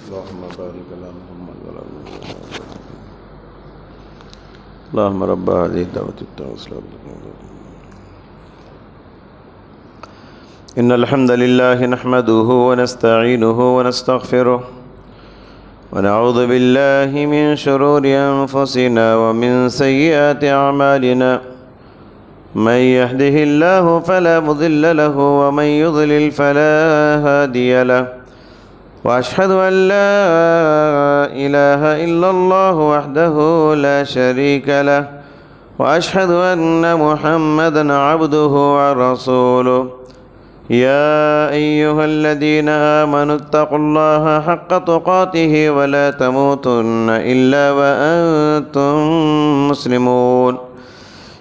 اللهم بارك على محمد وعلى آل محمد اللهم رب هذه الدعوة التامة إن الحمد لله نحمده ونستعينه ونستغفره ونعوذ بالله من شرور أنفسنا ومن سيئات أعمالنا من يهده الله فلا مضل له ومن يضلل فلا هادي له وأشهد أن لا إله إلا الله وحده لا شريك له وأشهد أن محمدًا عبده ورسوله يا أيها الذين آمنوا اتقوا الله حق تقاته ولا تموتن إلا وأنتم مسلمون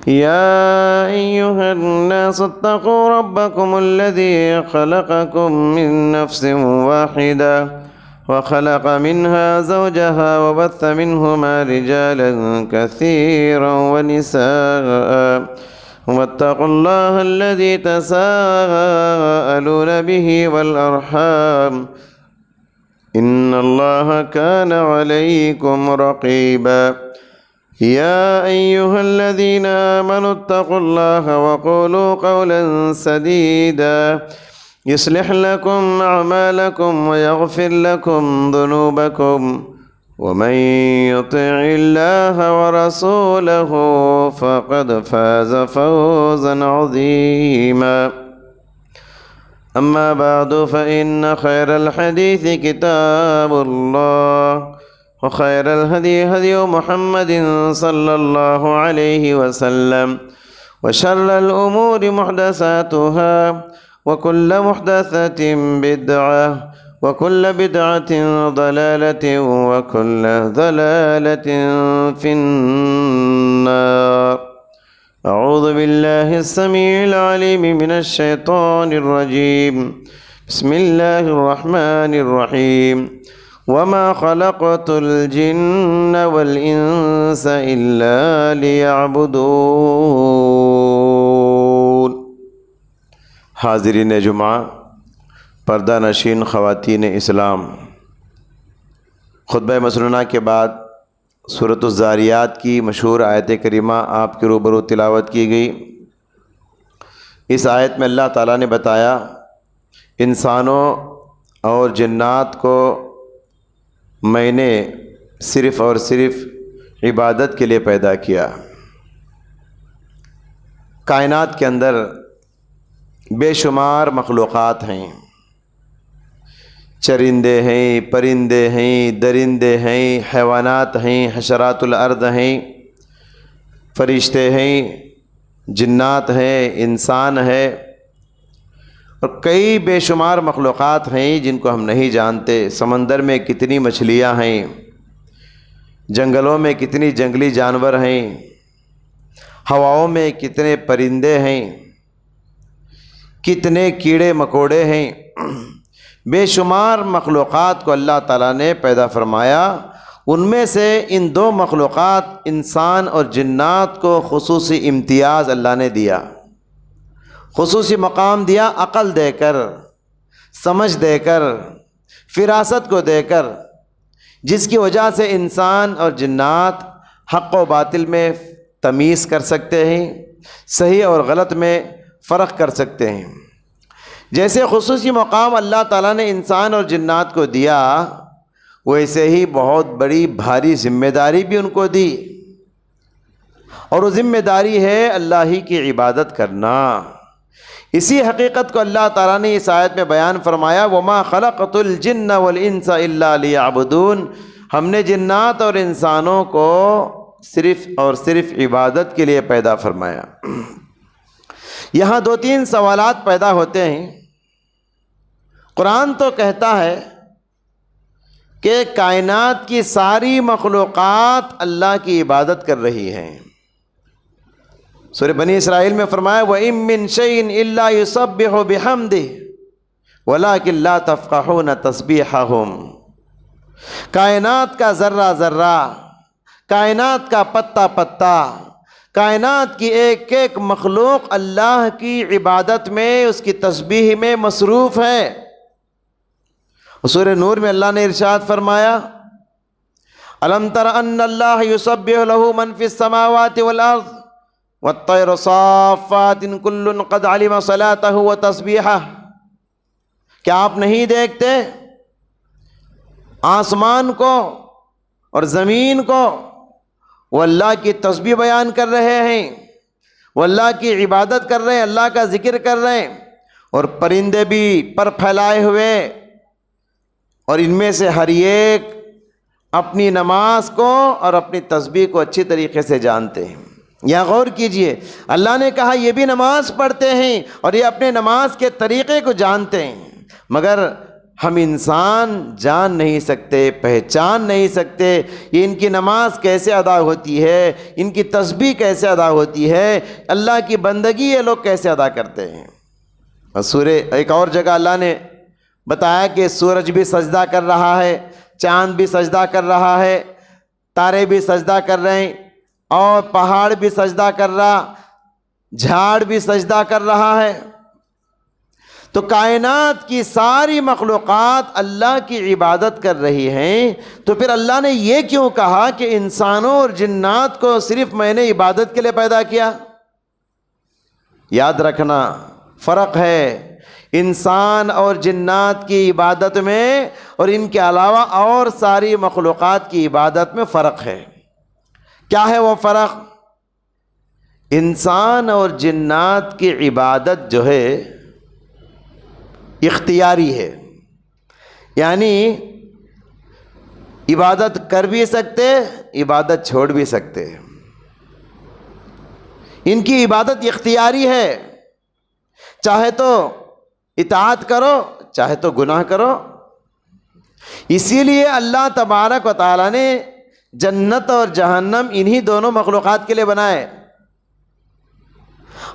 يا أيها الناس اتقوا ربكم الذي خلقكم من نفس واحدة وخلق منها زوجها وبث منهما رجالا كثيرا ونساء واتقوا الله الذي تساءلون به والأرحام إن الله كان عليكم رقيبا يا أيها الذين آمنوا اتقوا الله وقولوا قولا سديدا يصلح لكم أعمالكم ويغفر لكم ذنوبكم ومن يطع الله ورسوله فقد فاز فوزا عظيما أما بعد فإن خير الحديث كتاب الله وخير الهدي هدي محمد صلى الله عليه وسلم وشر الأمور محدثاتها وكل محدثة بدعة وكل بدعة ضلالة وكل ضلالة في النار أعوذ بالله السميع العليم من الشيطان الرجيم بسم الله الرحمن الرحيم وما خلقت الجن والإنس إلا ليعبدون حاضرین جمعہ، پردہ نشین خواتین اسلام، خطبہ مسنونہ کے بعد سورۃ الذاریات کی مشہور آیت کریمہ آپ کے روبرو تلاوت کی گئی۔ اس آیت میں اللہ تعالیٰ نے بتایا انسانوں اور جنات کو میں نے صرف اور صرف عبادت کے لیے پیدا کیا۔ کائنات کے اندر بے شمار مخلوقات ہیں، چرندے ہیں، پرندے ہیں، درندے ہیں، حیوانات ہیں، حشرات الارض ہیں، فرشتے ہیں، جنات ہیں، انسان ہے، اور کئی بے شمار مخلوقات ہیں جن کو ہم نہیں جانتے۔ سمندر میں کتنی مچھلیاں ہیں، جنگلوں میں کتنی جنگلی جانور ہیں، ہواؤں میں کتنے پرندے ہیں، کتنے کیڑے مکوڑے ہیں۔ بے شمار مخلوقات کو اللہ تعالیٰ نے پیدا فرمایا۔ ان میں سے ان دو مخلوقات انسان اور جنات کو خصوصی امتیاز اللہ نے دیا، خصوصی مقام دیا، عقل دے کر، سمجھ دے کر، فراست کو دے کر، جس کی وجہ سے انسان اور جنات حق و باطل میں تمیز کر سکتے ہیں، صحیح اور غلط میں فرق کر سکتے ہیں۔ جیسے خصوصی مقام اللہ تعالیٰ نے انسان اور جنات کو دیا، ویسے ہی بہت بڑی بھاری ذمہ داری بھی ان کو دی، اور وہ ذمہ داری ہے اللہ ہی کی عبادت کرنا۔ اسی حقیقت کو اللہ تعالیٰ نے اس آیت میں بیان فرمایا، وَمَا خَلَقْتُ الْجِنَّ وَالْإِنسَ إِلَّا لِيَعْبُدُونَ۔ ہم نے جنات اور انسانوں کو صرف اور صرف عبادت کے لیے پیدا فرمایا۔ یہاں دو تین سوالات پیدا ہوتے ہیں۔ قرآن تو کہتا ہے کہ کائنات کی ساری مخلوقات اللہ کی عبادت کر رہی ہیں۔ سورہ بنی اسرائیل میں فرمایا وَإِن مِّن شَيْءٍ إِلَّا يُسَبِّحُ بِحَمْدِهِ وَلَٰكِن لَّا تَفْقَهُونَ تَسْبِيحَهُمْ۔ کائنات کا ذرہ ذرہ، کائنات کا پتا پتا، کائنات کی ایک ایک مخلوق اللہ کی عبادت میں، اس کی تسبیح میں مصروف ہے، سورہ نور میں اللہ نے ارشاد فرمایا الم تر ان اللہ یسبح لہ من فی السماوات والارض والطیر صافات کل قد علم صلاتہ وتسبیحہ، کیا آپ نہیں دیکھتے آسمان کو اور زمین کو وہ اللہ کی تسبیح بیان کر رہے ہیں، وہ اللہ کی عبادت کر رہے ہیں، اللہ کا ذکر کر رہے ہیں، اور پرندے بھی پر پھیلائے ہوئے، اور ان میں سے ہر ایک اپنی نماز کو اور اپنی تسبیح کو اچھی طریقے سے جانتے ہیں۔ یہاں غور کیجئے، اللہ نے کہا یہ بھی نماز پڑھتے ہیں اور یہ اپنے نماز کے طریقے کو جانتے ہیں، مگر ہم انسان جان نہیں سکتے، پہچان نہیں سکتے یہ ان کی نماز کیسے ادا ہوتی ہے، ان کی تسبیح کیسے ادا ہوتی ہے، اللہ کی بندگی یہ لوگ کیسے ادا کرتے ہیں۔ اور سورہ ایک اور جگہ اللہ نے بتایا کہ سورج بھی سجدہ کر رہا ہے، چاند بھی سجدہ کر رہا ہے، تارے بھی سجدہ کر رہے ہیں، اور پہاڑ بھی سجدہ کر رہا، جھاڑ بھی سجدہ کر رہا ہے۔ تو کائنات کی ساری مخلوقات اللہ کی عبادت کر رہی ہیں، تو پھر اللہ نے یہ کیوں کہا کہ انسانوں اور جنات کو صرف میں نے عبادت کے لیے پیدا کیا؟ یاد رکھنا فرق ہے انسان اور جنات کی عبادت میں اور ان کے علاوہ اور ساری مخلوقات کی عبادت میں فرق ہے۔ کیا ہے وہ فرق؟ انسان اور جنات کی عبادت جو ہے اختیاری ہے، یعنی عبادت کر بھی سکتے، عبادت چھوڑ بھی سکتے۔ ان کی عبادت اختیاری ہے، چاہے تو اطاعت کرو چاہے تو گناہ کرو۔ اسی لیے اللہ تبارک و تعالیٰ نے جنت اور جہنم انہی دونوں مخلوقات کے لیے بنائے،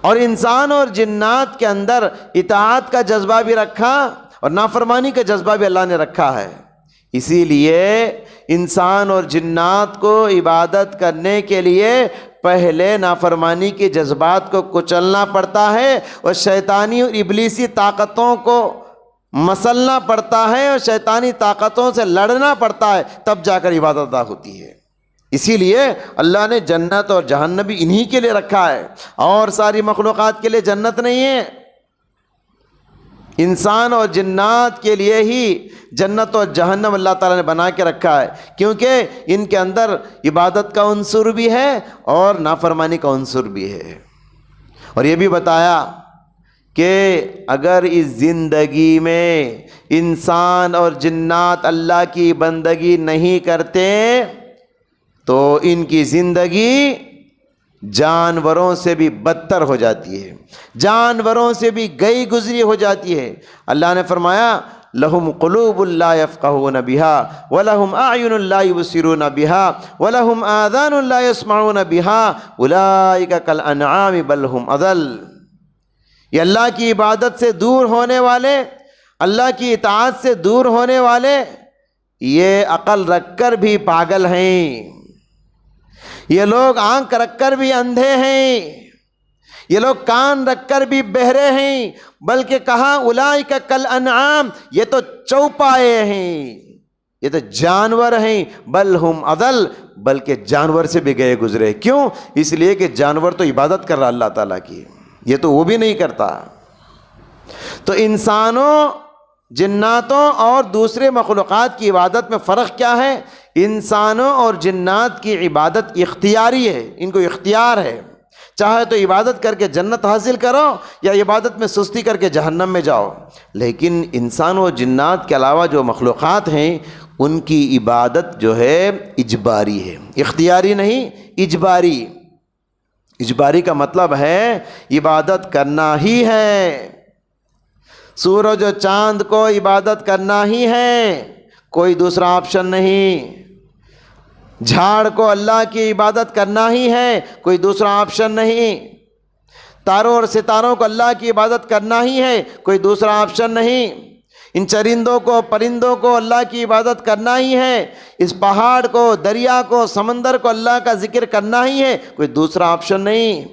اور انسان اور جنات کے اندر اطاعت کا جذبہ بھی رکھا اور نافرمانی کا جذبہ بھی اللہ نے رکھا ہے۔ اسی لیے انسان اور جنات کو عبادت کرنے کے لیے پہلے نافرمانی کے جذبات کو کچلنا پڑتا ہے اور شیطانی اور ابلیسی طاقتوں کو مسلنا پڑتا ہے اور شیطانی طاقتوں سے لڑنا پڑتا ہے، تب جا کر عبادت ادا ہوتی ہے۔ اسی لیے اللہ نے جنت اور جہنم بھی انہی کے لیے رکھا ہے، اور ساری مخلوقات کے لیے جنت نہیں ہے۔ انسان اور جنات کے لیے ہی جنت اور جہنم اللہ تعالیٰ نے بنا کے رکھا ہے، کیونکہ ان کے اندر عبادت کا عنصر بھی ہے اور نافرمانی کا عنصر بھی ہے۔ اور یہ بھی بتایا کہ اگر اس زندگی میں انسان اور جنات اللہ کی بندگی نہیں کرتے تو ان کی زندگی جانوروں سے بھی بدتر ہو جاتی ہے، جانوروں سے بھی گئی گزری ہو جاتی ہے۔ اللہ نے فرمایا لہم قلوب لا یفقہون بہا ولہم اعین لا یبصرون بہا ولہم آذان لا یسمعون بہا اولئک کالانعام بل ہم اضل۔ یہ اللہ کی عبادت سے دور ہونے والے، اللہ کی اطاعت سے دور ہونے والے، یہ عقل رکھ کر بھی پاگل ہیں، یہ لوگ آنکھ رکھ کر بھی اندھے ہیں، یہ لوگ کان رکھ کر بھی بہرے ہیں، بلکہ کہا اولئک کالانعام، یہ تو چوپائے ہیں، یہ تو جانور ہیں، بل ہم اضل، بلکہ جانور سے بھی گئے گزرے۔ کیوں؟ اس لیے کہ جانور تو عبادت کر رہا اللہ تعالیٰ کی، یہ تو وہ بھی نہیں کرتا۔ تو انسانوں، جناتوں اور دوسرے مخلوقات کی عبادت میں فرق کیا ہے؟ انسانوں اور جنات کی عبادت اختیاری ہے، ان کو اختیار ہے، چاہے تو عبادت کر کے جنت حاصل کرو یا عبادت میں سستی کر کے جہنم میں جاؤ۔ لیکن انسانوں اور جنات کے علاوہ جو مخلوقات ہیں ان کی عبادت جو ہے اجباری ہے، اختیاری نہیں، اجباری۔ اجباری کا مطلب ہے عبادت کرنا ہی ہے، سورج و چاند کو عبادت کرنا ہی ہے، کوئی دوسرا آپشن نہیں۔ جھاڑ کو اللہ کی عبادت کرنا ہی ہے، کوئی دوسرا آپشن نہیں۔ تاروں اور ستاروں کو اللہ کی عبادت کرنا ہی ہے، کوئی دوسرا آپشن نہیں۔ ان چرندوں کو، پرندوں کو اللہ کی عبادت کرنا ہی ہے، اس پہاڑ کو، دریا کو، سمندر کو اللہ کا ذکر کرنا ہی ہے، کوئی دوسرا آپشن نہیں۔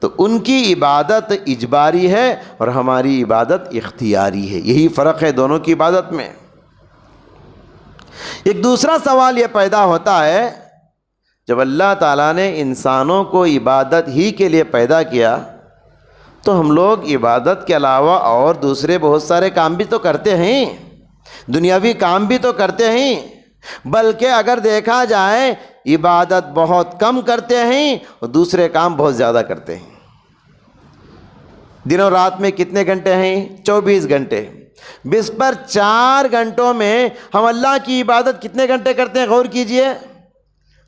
تو ان کی عبادت اجباری ہے اور ہماری عبادت اختیاری ہے، یہی فرق ہے دونوں کی عبادت میں۔ ایک دوسرا سوال یہ پیدا ہوتا ہے، جب اللہ تعالیٰ نے انسانوں کو عبادت ہی کے لیے پیدا کیا تو ہم لوگ عبادت کے علاوہ اور دوسرے بہت سارے کام بھی تو کرتے ہیں، دنیاوی کام بھی تو کرتے ہیں، بلکہ اگر دیکھا جائے عبادت بہت کم کرتے ہیں اور دوسرے کام بہت زیادہ کرتے ہیں۔ دن و رات میں کتنے گھنٹے ہیں؟ 24 گھنٹے۔ بس پر 4 گھنٹوں میں ہم اللہ کی عبادت کتنے گھنٹے کرتے ہیں؟ غور کیجئے۔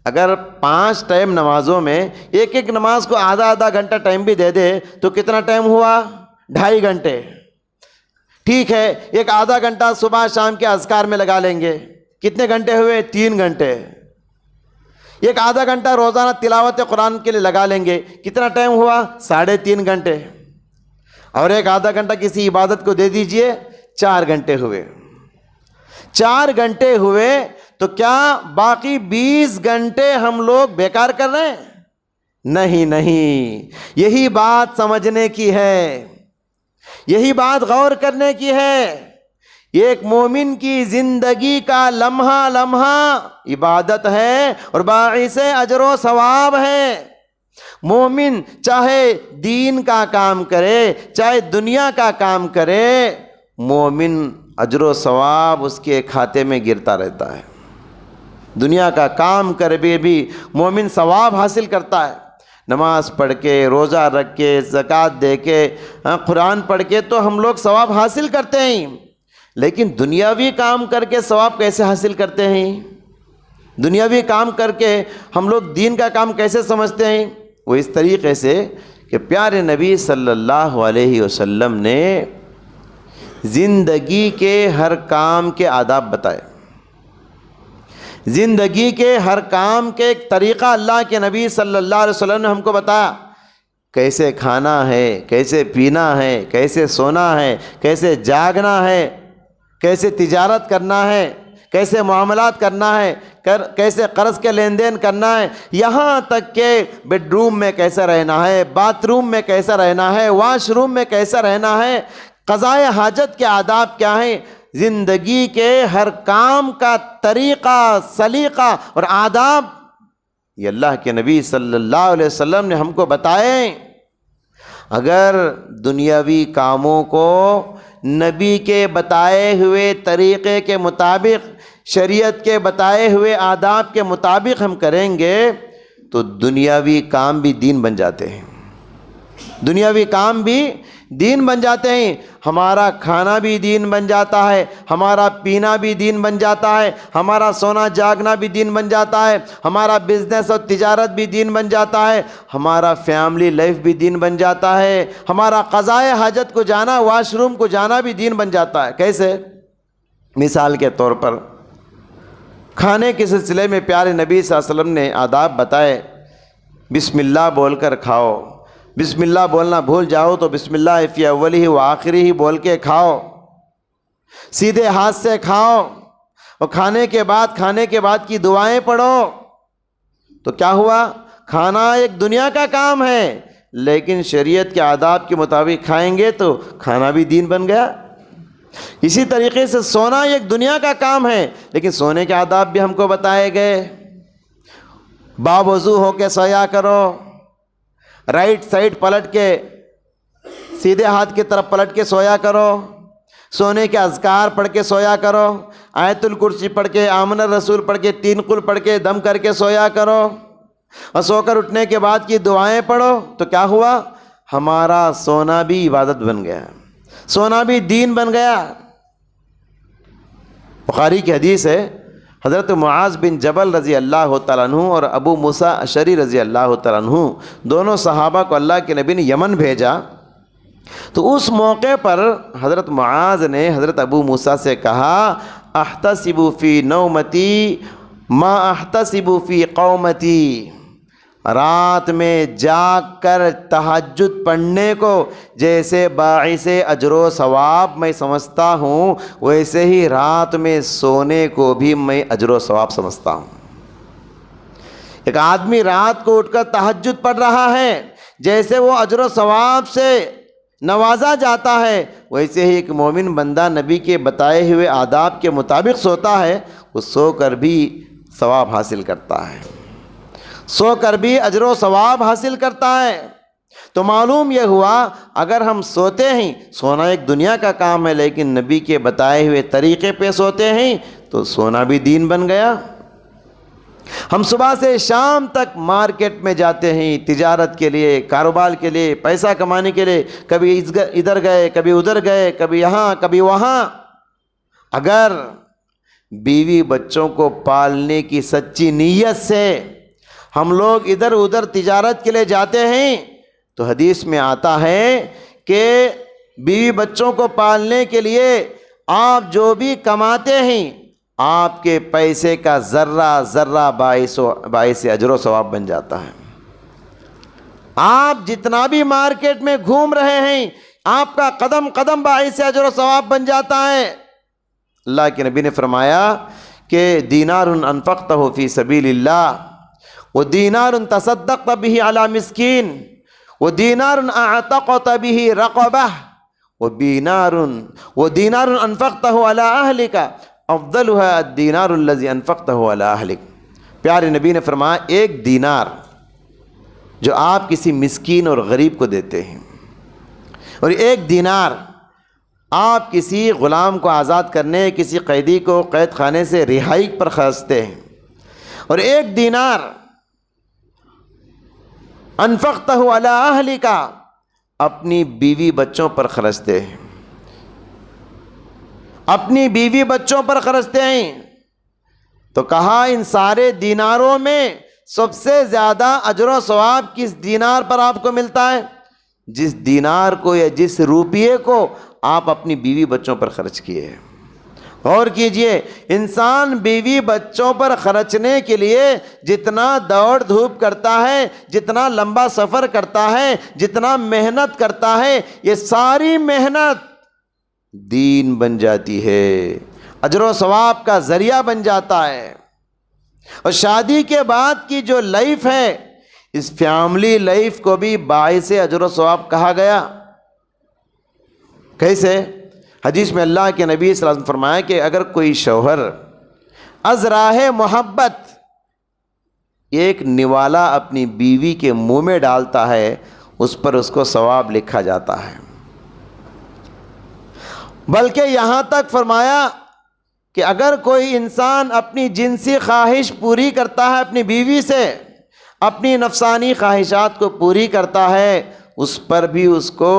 اگر 5 ٹائم نمازوں میں ایک ایک نماز کو آدھا آدھا گھنٹہ ٹائم بھی دے دے تو کتنا ٹائم ہوا؟ 2.5 گھنٹے۔ ٹھیک ہے، ایک آدھا گھنٹہ صبح شام کے اذکار میں لگا لیں گے، کتنے گھنٹے ہوئے؟ 3 گھنٹے۔ ایک آدھا گھنٹہ روزانہ تلاوت قرآن کے لیے لگا لیں گے، کتنا ٹائم ہوا؟ 3.5 گھنٹے۔ اور ایک آدھا گھنٹہ کسی عبادت کو دے دیجئے، 4 گھنٹے ہوئے۔ 4 گھنٹے ہوئے تو کیا باقی 20 گھنٹے ہم لوگ بیکار کر رہے ہیں؟ نہیں، یہی بات سمجھنے کی ہے، یہی بات غور کرنے کی ہے۔ ایک مومن کی زندگی کا لمحہ لمحہ عبادت ہے اور باعث اجر و ثواب ہے۔ مومن چاہے دین کا کام کرے چاہے دنیا کا کام کرے، مومن اجر و ثواب اس کے کھاتے میں گرتا رہتا ہے۔ دنیا کا کام کر بھی مومن ثواب حاصل کرتا ہے، نماز پڑھ کے، روزہ رکھ کے، زکوٰۃ دے کے، قرآن پڑھ کے تو ہم لوگ ثواب حاصل کرتے ہیں، لیکن دنیاوی کام کر کے ثواب کیسے حاصل کرتے ہیں؟ دنیاوی کام کر کے ہم لوگ دین کا کام کیسے سمجھتے ہیں؟ وہ اس طریقے سے کہ پیارے نبی صلی اللہ علیہ وسلم نے زندگی کے ہر کام کے آداب بتائے، زندگی کے ہر کام کے ایک طریقہ اللہ کے نبی صلی اللہ علیہ وسلم نے ہم کو بتایا، کیسے کھانا ہے، کیسے پینا ہے، کیسے سونا ہے، کیسے جاگنا ہے، کیسے تجارت کرنا ہے، کیسے معاملات کرنا ہے، کیسے قرض کے لین دین کرنا ہے، یہاں تک کہ بیڈ روم میں کیسے رہنا ہے، باتھ روم میں کیسے رہنا ہے، واش روم میں کیسے رہنا ہے، قضاء حاجت کے آداب کیا ہیں۔ زندگی کے ہر کام کا طریقہ، سلیقہ اور آداب یہ اللہ کے نبی صلی اللہ علیہ وسلم نے ہم کو بتائے۔ اگر دنیاوی کاموں کو نبی کے بتائے ہوئے طریقے کے مطابق، شریعت کے بتائے ہوئے آداب کے مطابق ہم کریں گے تو دنیاوی کام بھی دین بن جاتے ہیں، دنیاوی کام بھی دین بن جاتے ہیں۔ ہمارا کھانا بھی دین بن جاتا ہے، ہمارا پینا بھی دین بن جاتا ہے، ہمارا سونا جاگنا بھی دین بن جاتا ہے، ہمارا بزنس اور تجارت بھی دین بن جاتا ہے، ہمارا فیملی لائف بھی دین بن جاتا ہے، ہمارا قضاء حاجت کو جانا، واش روم کو جانا بھی دین بن جاتا ہے۔ کیسے؟ مثال کے طور پر کھانے کے سلسلے میں پیارے نبی صلی اللہ علیہ وسلم نے آداب بتائے، بسم اللہ بول کر کھاؤ، بسم اللہ بولنا بھول جاؤ تو بسم اللہ فی اولی و آخری ہی بول کے کھاؤ، سیدھے ہاتھ سے کھاؤ، اور کھانے کے بعد کی دعائیں پڑھو۔ تو کیا ہوا؟ کھانا ایک دنیا کا کام ہے، لیکن شریعت کے آداب کے مطابق کھائیں گے تو کھانا بھی دین بن گیا۔ اسی طریقے سے سونا ایک دنیا کا کام ہے، لیکن سونے کے آداب بھی ہم کو بتائے گئے۔ باوضو ہو کے سویا کرو، رائٹ سائڈ پلٹ کے، سیدھے ہاتھ کی طرف پلٹ کے سویا کرو، سونے کے اذکار پڑھ کے سویا کرو، آیت الکرسی پڑھ کے، آمن الرسول پڑھ کے، 3 قل پڑھ کے دم کر کے سویا کرو، اور سو کر اٹھنے کے بعد کی دعائیں پڑھو۔ تو کیا ہوا؟ ہمارا سونا بھی عبادت بن گیا، سونا بھی دین بن گیا۔ بخاری کی حدیث ہے، حضرت معاذ بن جبل رضی اللہ تعالیٰ عنہ اور ابو موسیٰ اشعری رضی اللہ تعالیٰ عنہ دونوں صحابہ کو اللہ کے نبی نے یمن بھیجا، تو اس موقع پر حضرت معاذ نے حضرت ابو موسیٰ سے کہا، احتسب فی نومتی ما احتسب فی قومتی، رات میں جاگ کر تہجد پڑھنے کو جیسے باعث اجر و ثواب میں سمجھتا ہوں، ویسے ہی رات میں سونے کو بھی میں اجر و ثواب سمجھتا ہوں۔ ایک آدمی رات کو اٹھ کر تہجد پڑھ رہا ہے، جیسے وہ اجر و ثواب سے نوازا جاتا ہے، ویسے ہی ایک مومن بندہ نبی کے بتائے ہوئے آداب کے مطابق سوتا ہے، وہ سو کر بھی ثواب حاصل کرتا ہے، سو کر بھی اجر و ثواب حاصل کرتا ہے۔ تو معلوم یہ ہوا اگر ہم سوتے ہیں، سونا ایک دنیا کا کام ہے، لیکن نبی کے بتائے ہوئے طریقے پہ سوتے ہیں تو سونا بھی دین بن گیا۔ ہم صبح سے شام تک مارکیٹ میں جاتے ہیں تجارت کے لیے، کاروبار کے لیے، پیسہ کمانے کے لیے، کبھی ادھر گئے، کبھی ادھر گئے، کبھی یہاں کبھی وہاں۔ اگر بیوی بچوں کو پالنے کی سچی نیت سے ہم لوگ ادھر ادھر تجارت کے لیے جاتے ہیں تو حدیث میں آتا ہے کہ بیوی بچوں کو پالنے کے لیے آپ جو بھی کماتے ہیں، آپ کے پیسے کا ذرہ ذرہ باعث اجر و ثواب بن جاتا ہے۔ آپ جتنا بھی مارکیٹ میں گھوم رہے ہیں، آپ کا قدم قدم باعث اجر و ثواب بن جاتا ہے۔ اللہ کے نبی نے فرمایا کہ دینار انفقتہ فی سبیل اللہ ودینار تصدقت به علی مسکین ودینار اعتقت به رقبہ ودینار انفقتہ علی اہلک افضلها الدینار الذی انفقتہ علی اہلک۔ پیارے نبی نے فرمایا ایک دینار جو آپ کسی مسکین اور غریب کو دیتے ہیں، اور ایک دینار آپ کسی غلام کو آزاد کرنے، کسی قیدی کو قید خانے سے رہائی پر خرچتے ہیں، اور ایک دینار انفقتہ علی اہلک اپنی بیوی بچوں پر خرچتے ہیں، اپنی بیوی بچوں پر خرچتے ہیں۔ تو کہا ان سارے دیناروں میں سب سے زیادہ اجر و ثواب کس دینار پر آپ کو ملتا ہے؟ جس دینار کو یا جس روپیے کو آپ اپنی بیوی بچوں پر خرچ کیے۔ غور کیجئے، انسان بیوی بچوں پر خرچنے کے لیے جتنا دوڑ دھوپ کرتا ہے، جتنا لمبا سفر کرتا ہے، جتنا محنت کرتا ہے، یہ ساری محنت دین بن جاتی ہے، اجر و ثواب کا ذریعہ بن جاتا ہے۔ اور شادی کے بعد کی جو لائف ہے، اس فیملی لائف کو بھی باعث اجر و ثواب کہا گیا۔ کیسے؟ حدیث میں اللہ کے نبی صلی اللہ علیہ وسلم فرمایا کہ اگر کوئی شوہر از راہ محبت ایک نوالا اپنی بیوی کے منہ میں ڈالتا ہے، اس پر اس کو ثواب لکھا جاتا ہے۔ بلکہ یہاں تک فرمایا کہ اگر کوئی انسان اپنی جنسی خواہش پوری کرتا ہے اپنی بیوی سے، اپنی نفسانی خواہشات کو پوری کرتا ہے، اس پر بھی اس کو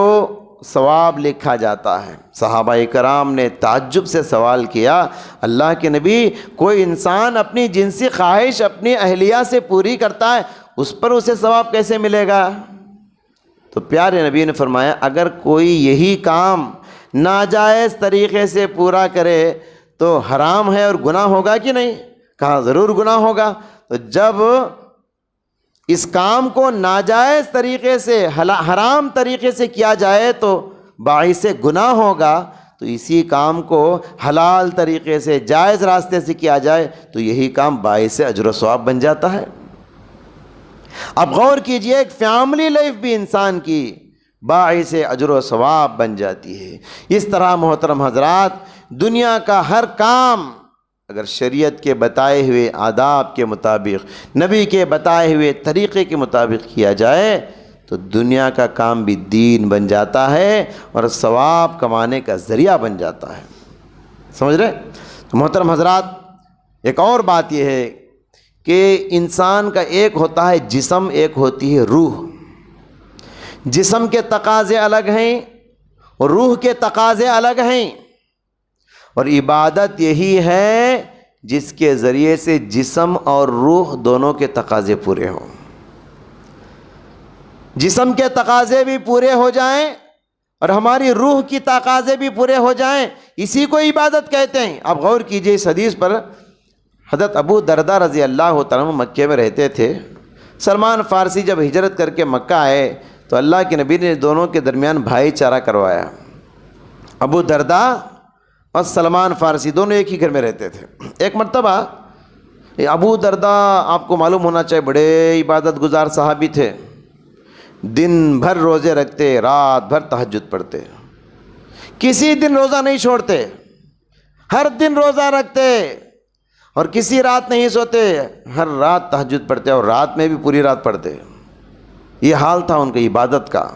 ثواب لکھا جاتا ہے۔ صحابہ کرام نے تعجب سے سوال کیا، اللہ کے نبی، کوئی انسان اپنی جنسی خواہش اپنی اہلیہ سے پوری کرتا ہے، اس پر اسے ثواب کیسے ملے گا؟ تو پیارے نبی نے فرمایا اگر کوئی یہی کام ناجائز طریقے سے پورا کرے تو حرام ہے اور گناہ ہوگا کہ نہیں؟ کہا ضرور گناہ ہوگا۔ تو جب اس کام کو ناجائز طریقے سے، حرام طریقے سے کیا جائے تو باعث گناہ ہوگا، تو اسی کام کو حلال طریقے سے، جائز راستے سے کیا جائے تو یہی کام باعث اجر و ثواب بن جاتا ہے۔ اب غور کیجئے، ایک فیملی لائف بھی انسان کی باعث اجر و ثواب بن جاتی ہے۔ اس طرح محترم حضرات، دنیا کا ہر کام اگر شریعت کے بتائے ہوئے آداب کے مطابق، نبی کے بتائے ہوئے طریقے کے مطابق کیا جائے تو دنیا کا کام بھی دین بن جاتا ہے اور ثواب کمانے کا ذریعہ بن جاتا ہے۔ سمجھ رہے؟ تو محترم حضرات، ایک اور بات یہ ہے کہ انسان کا ایک ہوتا ہے جسم، ایک ہوتی ہے روح۔ جسم کے تقاضے الگ ہیں اور روح کے تقاضے الگ ہیں، اور عبادت یہی ہے جس کے ذریعے سے جسم اور روح دونوں کے تقاضے پورے ہوں۔ جسم کے تقاضے بھی پورے ہو جائیں اور ہماری روح کی تقاضے بھی پورے ہو جائیں، اسی کو عبادت کہتے ہیں۔ اب غور کیجئے اس حدیث پر، حضرت ابو درداء رضی اللہ تعالیٰ عنہ مکے میں رہتے تھے۔ سلمان فارسی جب ہجرت کر کے مکہ آئے تو اللہ کے نبی نے دونوں کے درمیان بھائی چارہ کروایا۔ ابو درداء اور سلمان فارسی دونوں ایک ہی گھر میں رہتے تھے۔ ایک مرتبہ ابو درداء، آپ کو معلوم ہونا چاہیے، بڑے عبادت گزار صحابی تھے، دن بھر روزے رکھتے، رات بھر تہجد پڑھتے، کسی دن روزہ نہیں چھوڑتے، ہر دن روزہ رکھتے اور کسی رات نہیں سوتے، ہر رات تہجد پڑھتے اور رات میں بھی پوری رات پڑھتے۔ یہ حال تھا ان کی عبادت کا۔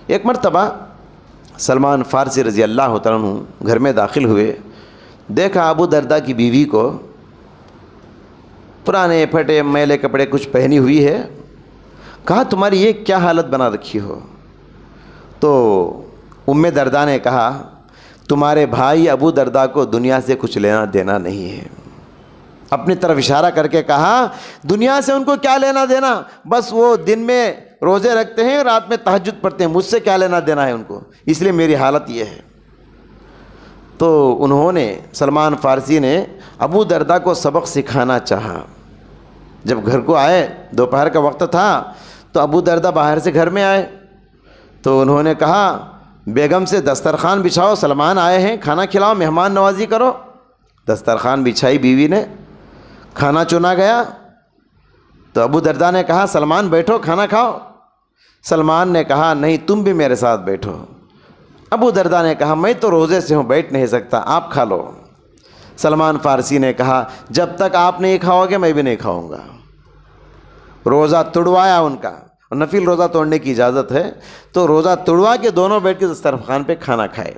ایک مرتبہ سلمان فارسی رضی اللہ تعالیٰ عنہ گھر میں داخل ہوئے، دیکھا ابو درداء کی بیوی کو پرانے پھٹے میلے کپڑے کچھ پہنی ہوئی ہے، کہا تمہاری یہ کیا حالت بنا رکھی ہو؟ تو ام درداء نے کہا تمہارے بھائی ابو درداء کو دنیا سے کچھ لینا دینا نہیں ہے۔ اپنی طرف اشارہ کر کے کہا دنیا سے ان کو کیا لینا دینا، بس وہ دن میں روزے رکھتے ہیں، رات میں تہجد پڑھتے ہیں، مجھ سے کیا لینا دینا ہے ان کو، اس لیے میری حالت یہ ہے۔ تو انہوں نے، سلمان فارسی نے ابو درداء کو سبق سکھانا چاہا۔ جب گھر کو آئے، دوپہر کا وقت تھا، تو ابو درداء باہر سے گھر میں آئے تو انہوں نے کہا بیگم سے دسترخوان بچھاؤ، سلمان آئے ہیں، کھانا کھلاؤ، مہمان نوازی کرو۔ دسترخوان بچھائی بیوی نے، کھانا چنا گیا تو ابو درداء نے کہا سلمان بیٹھو کھانا کھاؤ۔ سلمان نے کہا نہیں تم بھی میرے ساتھ بیٹھو۔ ابو درداء نے کہا میں تو روزے سے ہوں، بیٹھ نہیں سکتا، آپ کھا لو۔ سلمان فارسی نے کہا جب تک آپ نہیں کھاؤ گے میں بھی نہیں کھاؤں گا۔ روزہ توڑوایا ان کا، اور نفل روزہ توڑنے کی اجازت ہے، تو روزہ توڑوا کے دونوں بیٹھ کے دسترخوان پہ کھانا کھائے۔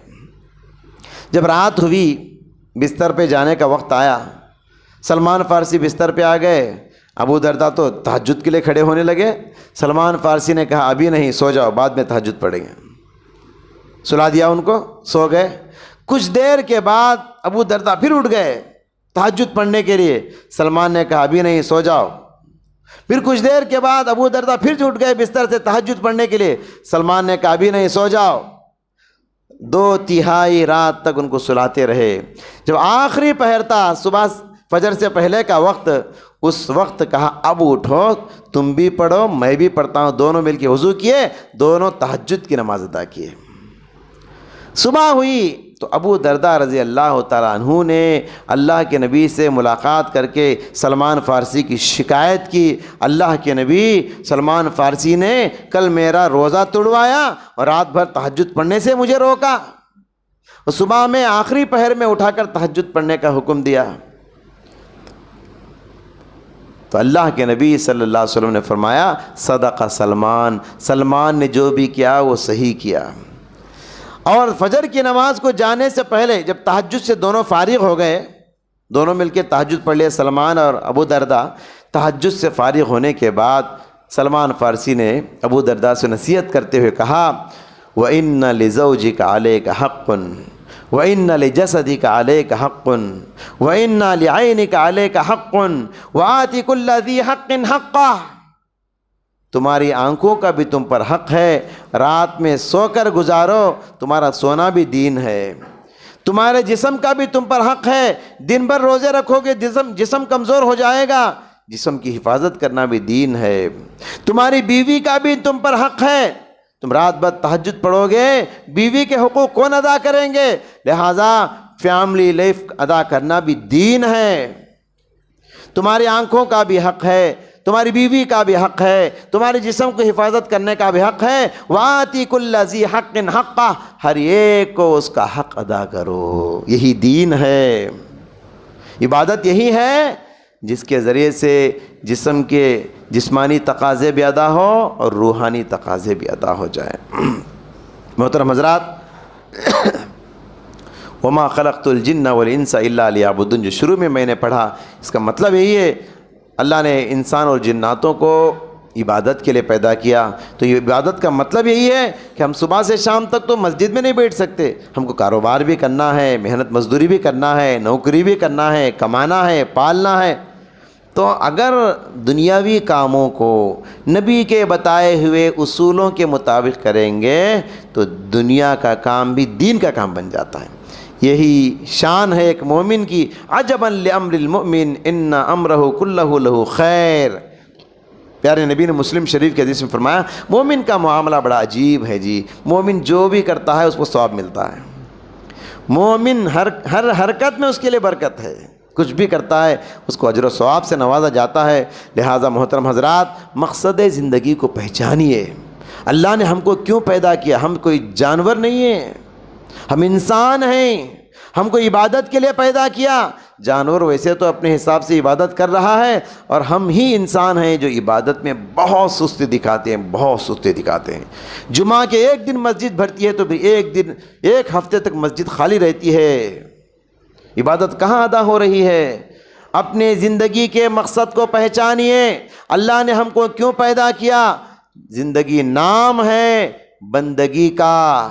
جب رات ہوئی، بستر پہ جانے کا وقت آیا، سلمان فارسی بستر پہ آ گئے، ابو درداء تو تہجد کے لیے کھڑے ہونے لگے۔ سلمان فارسی نے کہا ابھی نہیں، سو جاؤ، بعد میں تہجد پڑھیں گے۔ سلا دیا ان کو، سو گئے۔ کچھ دیر کے بعد ابو درداء پھر اٹھ گئے تہجد پڑھنے کے لیے۔ سلمان نے کہا ابھی نہیں، سو جاؤ۔ پھر کچھ دیر کے بعد ابو درداء پھر اٹھ گئے بستر سے تہجد پڑھنے کے لیے۔ سلمان نے کہا ابھی نہیں، سو جاؤ۔ 2/3 رات تک ان کو سلاتے رہے۔ جب آخری پہر تھا، صبح فجر سے پہلے کا وقت، اس وقت کہا اب اٹھو، تم بھی پڑھو میں بھی پڑھتا ہوں۔ دونوں مل کے وضو کیے، دونوں تہجد کی نماز ادا کیے۔ صبح ہوئی تو ابو درداء رضی اللہ تعالیٰ عنہ نے اللہ کے نبی سے ملاقات کر کے سلمان فارسی کی شکایت کی، اللہ کے نبی سلمان فارسی نے کل میرا روزہ توڑوایا اور رات بھر تہجد پڑھنے سے مجھے روکا، اور صبح میں آخری پہر میں اٹھا کر تہجد پڑھنے کا حکم دیا۔ تو اللہ کے نبی صلی اللہ علیہ وسلم نے فرمایا صدق سلمان، سلمان نے جو بھی کیا وہ صحیح کیا۔ اور فجر کی نماز کو جانے سے پہلے جب تہجد سے دونوں فارغ ہو گئے، دونوں مل کے تہجد پڑھ لیے، سلمان اور ابو درداء، تہجد سے فارغ ہونے کے بعد سلمان فارسی نے ابو درداء سے نصیحت کرتے ہوئے کہا وَإِنَّ لِزَوْجِكَ عَلَيْكَ حَقٌّ وَإِنَّ لِجَسَدِكَ عَلَيْكَ حَقٌّ وَإِنَّ لِعَيْنِكَ عَلَيْكَ حَقٌّ وَآتِ كُلَّ ذِي حَقٍّ حَقَّهُ، تمہاری آنکھوں کا بھی تم پر حق ہے، رات میں سو کر گزارو، تمہارا سونا بھی دین ہے۔ تمہارے جسم کا بھی تم پر حق ہے، دن بھر روزے رکھو گے جسم کمزور ہو جائے گا، جسم کی حفاظت کرنا بھی دین ہے۔ تمہاری بیوی کا بھی تم پر حق ہے، تم رات بھر تہجد پڑھو گے، بیوی کے حقوق کون ادا کریں گے؟ لہٰذا فیملی لائف ادا کرنا بھی دین ہے۔ تمہاری آنکھوں کا بھی حق ہے، تمہاری بیوی کا بھی حق ہے، تمہارے جسم کو حفاظت کرنے کا بھی حق ہے۔ وَآتِ كُلَّ ذِي حَقٍ حَقَّهُ، ہر ایک کو اس کا حق ادا کرو، یہی دین ہے۔ عبادت یہی ہے جس کے ذریعے سے جسم کے جسمانی تقاضے بھی ادا ہو اور روحانی تقاضے بھی ادا ہو جائیں۔ محترم حضرات، وَمَا خَلَقْتُ الْجِنَّ وَالْإِنسَ إِلَّا لِيَعْبُدُونِ، جو شروع میں نے پڑھا، اس کا مطلب یہی ہے اللہ نے انسان اور جناتوں کو عبادت کے لیے پیدا کیا۔ تو یہ عبادت کا مطلب یہی ہے کہ ہم صبح سے شام تک تو مسجد میں نہیں بیٹھ سکتے، ہم کو کاروبار بھی کرنا ہے، محنت مزدوری بھی کرنا ہے، نوکری بھی کرنا ہے، کمانا ہے، پالنا ہے۔ تو اگر دنیاوی کاموں کو نبی کے بتائے ہوئے اصولوں کے مطابق کریں گے تو دنیا کا کام بھی دین کا کام بن جاتا ہے۔ یہی شان ہے ایک مومن کی، عجبا لامر المؤمن ان امرہ کلہ لہ خیر۔ پیارے نبی نے مسلم شریف کے حدیث میں فرمایا مومن کا معاملہ بڑا عجیب ہے جی، مومن جو بھی کرتا ہے اس کو ثواب ملتا ہے، مومن ہر حرکت میں اس کے لیے برکت ہے، کچھ بھی کرتا ہے اس کو اجر و ثواب سے نوازا جاتا ہے۔ لہٰذا محترم حضرات، مقصد زندگی کو پہچانیے، اللہ نے ہم کو کیوں پیدا کیا؟ ہم کوئی جانور نہیں ہیں، ہم انسان ہیں، ہم کو عبادت کے لیے پیدا کیا۔ جانور ویسے تو اپنے حساب سے عبادت کر رہا ہے، اور ہم ہی انسان ہیں جو عبادت میں بہت سستی دکھاتے ہیں، بہت سستی دکھاتے ہیں۔ جمعہ کے ایک دن مسجد بھرتی ہے تو بھی ایک ہفتے تک مسجد خالی رہتی ہے۔ عبادت کہاں ادا ہو رہی ہے؟ اپنے زندگی کے مقصد کو پہچانیے۔ اللہ نے ہم کو کیوں پیدا کیا؟ زندگی نام ہے بندگی کا،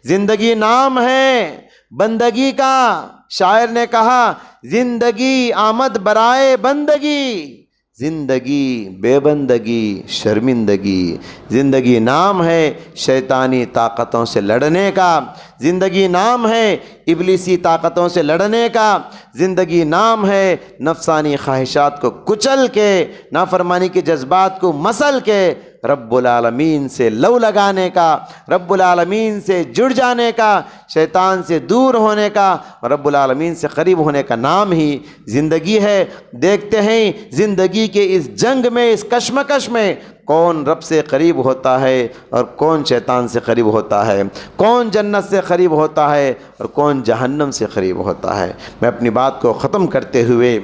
زندگی نام ہے بندگی کا۔ شاعر نے کہا زندگی آمد برائے بندگی، زندگی بے بندگی شرمندگی۔ زندگی نام ہے شیطانی طاقتوں سے لڑنے کا، زندگی نام ہے ابلیسی طاقتوں سے لڑنے کا، زندگی نام ہے نفسانی خواہشات کو کچل کے، نافرمانی کے جذبات کو مسل کے رب العالمین سے لو لگانے کا، رب العالمین سے جڑ جانے کا، شیطان سے دور ہونے کا، رب العالمین سے قریب ہونے کا نام ہی زندگی ہے۔ دیکھتے ہیں زندگی کے اس جنگ میں، اس کشمکش میں کون رب سے قریب ہوتا ہے اور کون شیطان سے قریب ہوتا ہے، کون جنت سے قریب ہوتا ہے اور کون جہنم سے قریب ہوتا ہے۔ میں اپنی بات کو ختم کرتے ہوئے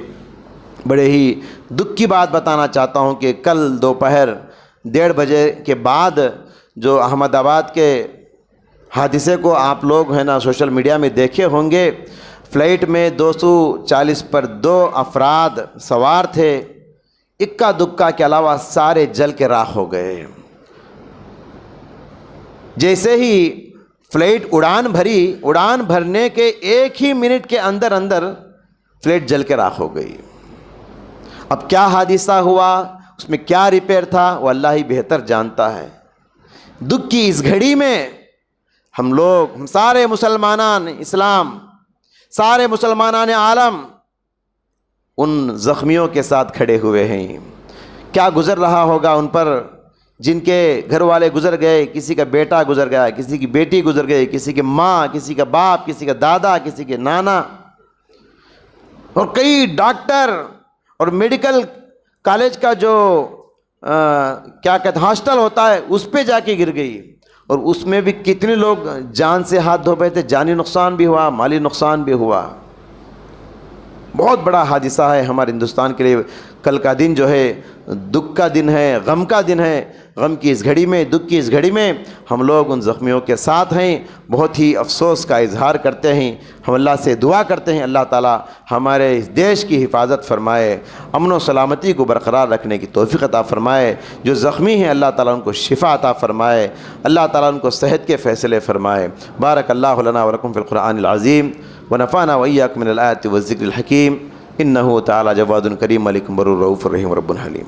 بڑے ہی دکھ کی بات بتانا چاہتا ہوں کہ کل دوپہر 1:30 بجے کے بعد جو احمد آباد کے حادثے کو آپ لوگ ہیں نا سوشل میڈیا میں دیکھے ہوں گے، فلائٹ میں 240 پر 2 افراد سوار تھے، اکا دکا کے علاوہ سارے جل کے راکھ ہو گئے۔ جیسے ہی فلائٹ اڑان بھری، اڑان بھرنے کے ایک ہی منٹ کے اندر فلائٹ جل کے راکھ ہو گئی۔ اب کیا حادثہ ہوا، اس میں کیا ریپیئر تھا، وہ اللہ ہی بہتر جانتا ہے۔ دکھ کی اس گھڑی میں ہم سارے مسلمانان اسلام، سارے مسلمانان عالم ان زخمیوں کے ساتھ کھڑے ہوئے ہیں۔ کیا گزر رہا ہوگا ان پر، جن کے گھر والے گزر گئے، کسی کا بیٹا گزر گیا، کسی کی بیٹی گزر گئی، کسی کی ماں، کسی کا باپ، کسی کا دادا، کسی کے نانا، اور کئی ڈاکٹر اور میڈیکل کالج کا جو کیا کہتے ہیں ہاسٹل ہوتا ہے اس پہ جا کے گر گئی، اور اس میں بھی کتنے لوگ جان سے ہاتھ دھو بیٹھے، جانی نقصان بھی ہوا، مالی نقصان بھی ہوا۔ بہت بڑا حادثہ ہے ہمارے ہندوستان کے لیے۔ کل کا دن جو ہے دکھ کا دن ہے، غم کا دن ہے۔ غم کی اس گھڑی میں، دکھ کی اس گھڑی میں ہم لوگ ان زخمیوں کے ساتھ ہیں، بہت ہی افسوس کا اظہار کرتے ہیں۔ ہم اللہ سے دعا کرتے ہیں اللہ تعالیٰ ہمارے اس دیش کی حفاظت فرمائے، امن و سلامتی کو برقرار رکھنے کی توفیق عطا فرمائے۔ جو زخمی ہیں اللہ تعالیٰ ان کو شفا عطا فرمائے، اللہ تعالیٰ ان کو صحت کے فیصلے فرمائے۔ بارک اللہ لنا ولکم فی القرآن العظیم ونفعنا وإياكم من الآيات والذكر الحكيم إنه تعالى جواد كريم ملك بر رؤوف رحيم رب حليم۔